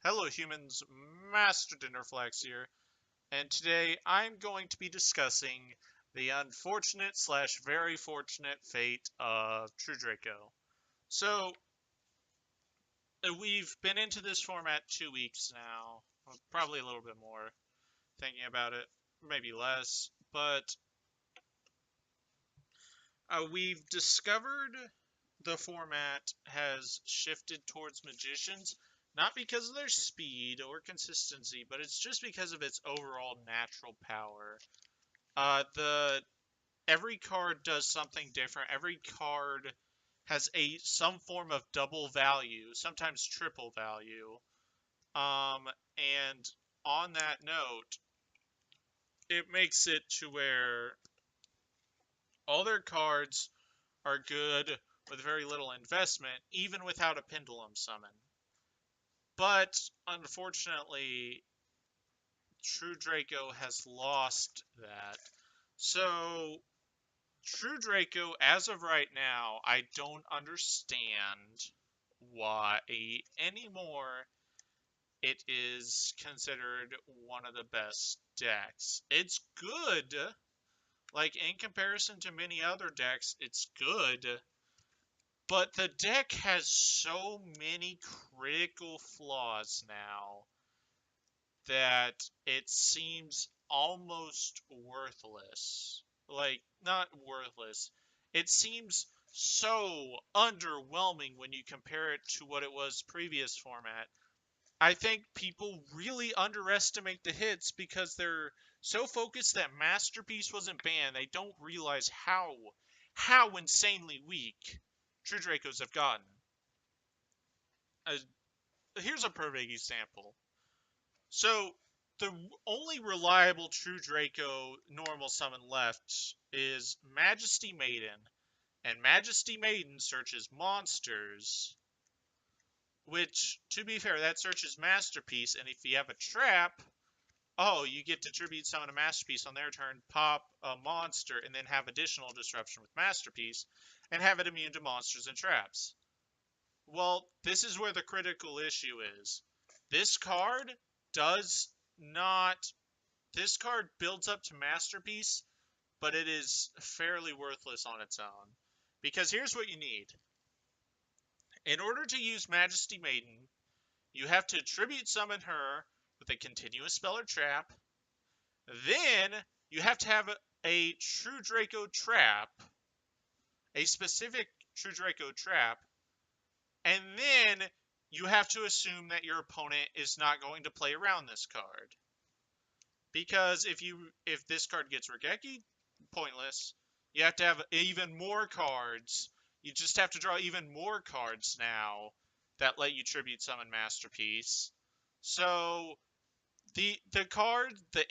Hello humans, Master DinnerFlax here, and today I'm going to be discussing the unfortunate slash very fortunate fate of True Draco. So, we've been into this format 2 weeks now, probably a little bit more, thinking about it, maybe less, but we've discovered the format has shifted towards magicians, not because of their speed or consistency, but it's just because of its overall natural power. The Every card does something different. Every card has some form of double value, sometimes triple value. And on that note, it makes it to where all their cards are good with very little investment, even without a pendulum summon. But unfortunately, True Draco has lost that. So, True Draco, as of right now, I don't understand why anymore it is considered one of the best decks. It's good. Like, in comparison to many other decks, it's good. But the deck has so many critical flaws now that it seems almost worthless. Like, not worthless. It seems so underwhelming when you compare it to what it was previous format. I think people really underestimate the hits because they're so focused that Masterpiece wasn't banned. They don't realize how insanely weak True Dracos have gotten. Uh, Here's a perfect example. So the only reliable True Draco normal summon left is Majesty Maiden, and Majesty Maiden searches monsters, which, to be fair, that searches Masterpiece, and if you have a trap, oh, you get to tribute summon a Masterpiece on their turn, pop a monster, and then have additional disruption with Masterpiece, and have it immune to monsters and traps. Well, this is where the critical issue is. This card does not. This card builds up to Masterpiece, but it is fairly worthless on its own. Because here's what you need. In order to use Majesty Maiden, you have to tribute summon her with a continuous spell or trap. Then you have to have a True Draco trap, a specific True Draco trap, and then you have to assume that your opponent is not going to play around this card. Because if this card gets Regeki, pointless. You have to have even more cards. You just have to draw even more cards now that let you tribute summon Masterpiece. So the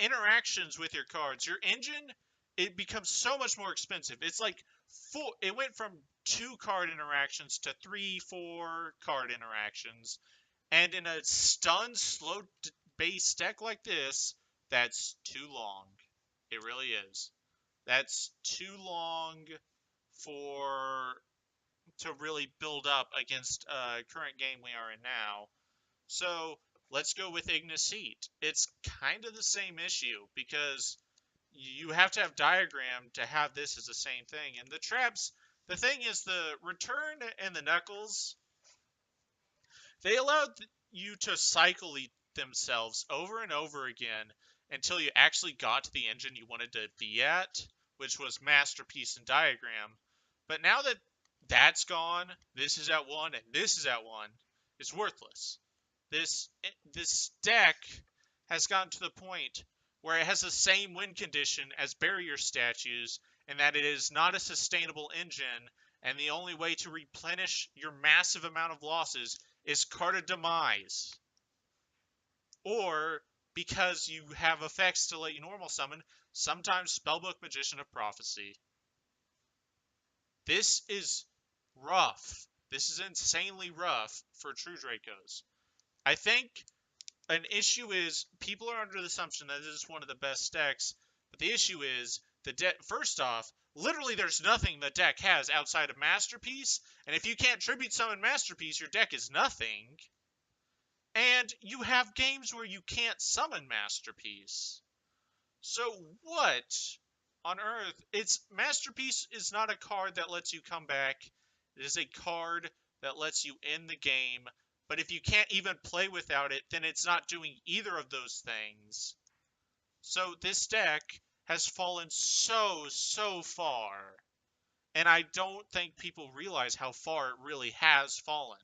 interactions with your cards, your engine, it becomes so much more expensive. It's like it went from 2 card interactions to 3-4 card interactions, and in a stun slow base deck like this, that's too long. It really is. That's too long for to really build up against current game we are in now. So let's go with Ignister. It's kind of the same issue because you have to have diagram to have this as the same thing. And the traps, the thing is, the return and the knuckles, they allowed you to cycle themselves over and over again until you actually got to the engine you wanted to be at, which was Masterpiece and Diagram. But now that that's gone, this is at 1 and this is at 1, it's worthless. This deck has gotten to the point where it has the same win condition as barrier statues, and that it is not a sustainable engine, and the only way to replenish your massive amount of losses is Carta Demise. Or, because you have effects to let you normal summon, sometimes Spellbook Magician of Prophecy. This is rough. This is insanely rough for True Dracos. I think an issue is people are under the assumption that this is one of the best decks, but the issue is first off, literally there's nothing the deck has outside of Masterpiece, and if you can't tribute summon Masterpiece, your deck is nothing. And you have games where you can't summon Masterpiece. So what on earth? It's Masterpiece is not a card that lets you come back. It is a card that lets you end the game. But if you can't even play without it, then it's not doing either of those things. So this deck has fallen so far. And I don't think people realize how far it really has fallen.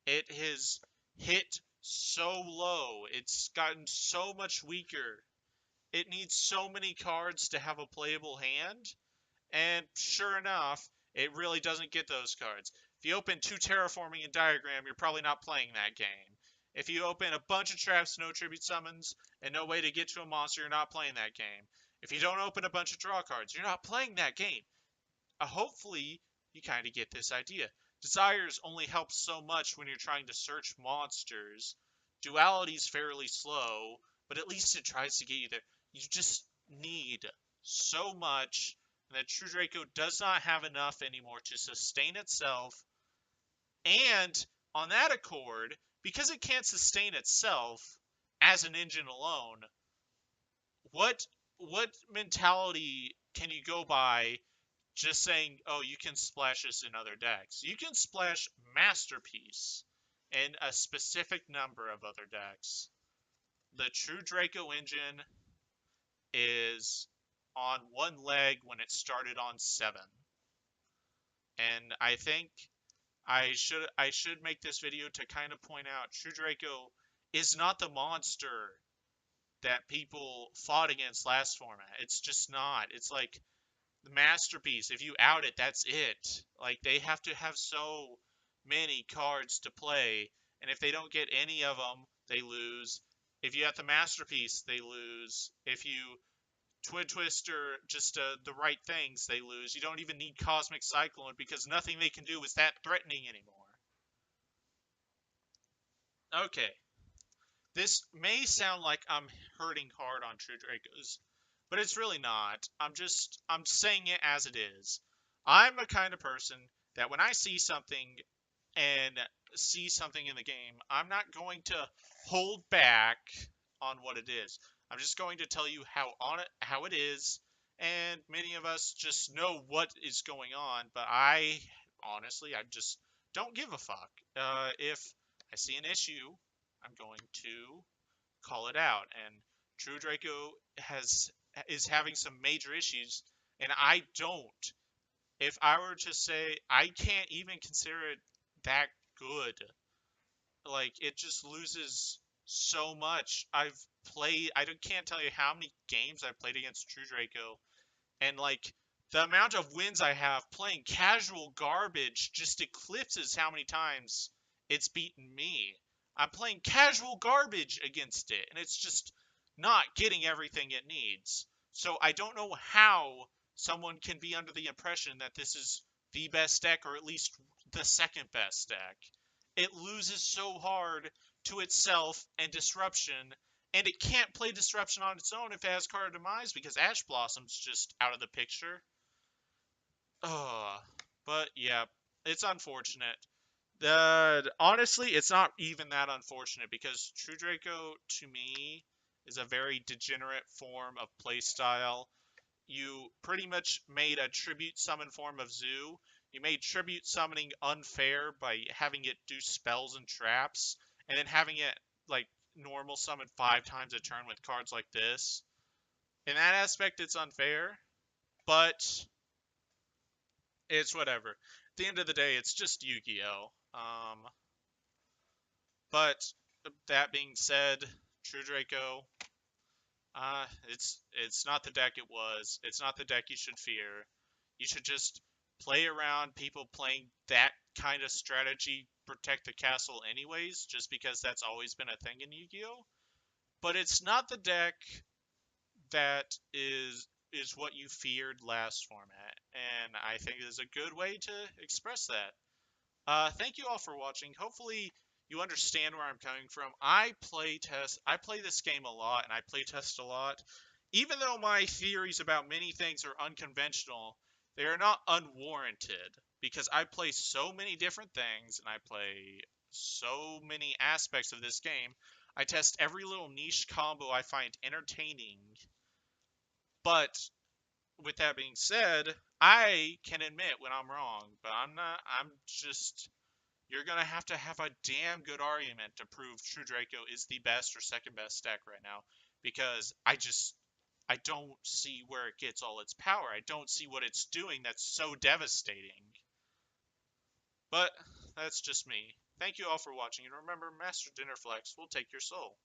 It has hit so low. It's gotten so much weaker. It needs so many cards to have a playable hand, and sure enough, it really doesn't get those cards. If you open 2 Terraforming and Diagram, you're probably not playing that game. If you open a bunch of traps, no tribute summons, and no way to get to a monster, you're not playing that game. If you don't open a bunch of draw cards, you're not playing that game. Hopefully, you kind of get this idea. Desires only helps so much when you're trying to search monsters. Duality's fairly slow, but at least it tries to get you there. You just need so much that True Draco does not have enough anymore to sustain itself. And on that accord, because it can't sustain itself as an engine alone, what mentality can you go by just saying, oh, you can splash this in other decks? You can splash Masterpiece in a specific number of other decks. The True Draco engine is on one leg when it started on 7. And I think I should make this video to kind of point out True Draco is not the monster that people fought against last format. It's just not. It's like the Masterpiece. If you out it, that's it. Like, they have to have so many cards to play, and if they don't get any of them, they lose. If you have the Masterpiece, they lose. If you Twin Twister just the right things, they lose. You don't even need Cosmic Cyclone because nothing they can do is that threatening anymore. Okay, this may sound like I'm hurting hard on True Dracos, but it's really not. I'm saying it as it is. I'm the kind of person that when I and see something in the game, I'm not going to hold back on what it is. I'm just going to tell you how it is, and many of us just know what is going on, but I honestly I just don't give a fuck. If I see an issue, I'm going to call it out. And True Draco is having some major issues, and I don't. If I were to say, I can't even consider it that good. Like, it just loses so much. I can't tell you how many games I've played against True Draco, and like the amount of wins I have playing casual garbage just eclipses how many times it's beaten me. I'm playing casual garbage against it, and it's just not getting everything it needs. So I don't know how someone can be under the impression that this is the best deck, or at least the second best deck. It loses so hard to itself and Disruption, and it can't play Disruption on its own if it has Card of Demise because Ash Blossom's just out of the picture. Ugh. But yeah, it's unfortunate. Honestly, it's not even that unfortunate because True Draco, to me, is a very degenerate form of playstyle. You pretty much made a tribute summon form of Zoo. You made tribute summoning unfair by having it do spells and traps, and then having it like normal summon 5 times a turn with cards like this. In that aspect, it's unfair, but it's whatever. At the end of the day, it's just Yu-Gi-Oh. But that being said, True Draco, it's not the deck it was. It's not the deck you should fear. You should just play around people playing that kind of strategy, protect the castle anyways, just because that's always been a thing in Yu-Gi-Oh! But it's not the deck that is what you feared last format, and I think it is a good way to express that. Thank you all for watching. Hopefully you understand where I'm coming from. I play this game a lot, and I play test a lot. Even though my theories about many things are unconventional, they are not unwarranted, because I play so many different things, and I play so many aspects of this game. I test every little niche combo I find entertaining. But with that being said, I can admit when I'm wrong, but I'm not. I'm just. You're going to have a damn good argument to prove True Draco is the best or second best deck right now. Because I don't see where it gets all its power. I don't see what it's doing that's so devastating. But that's just me. Thank you all for watching, and remember, Master DinnerFlax will take your soul.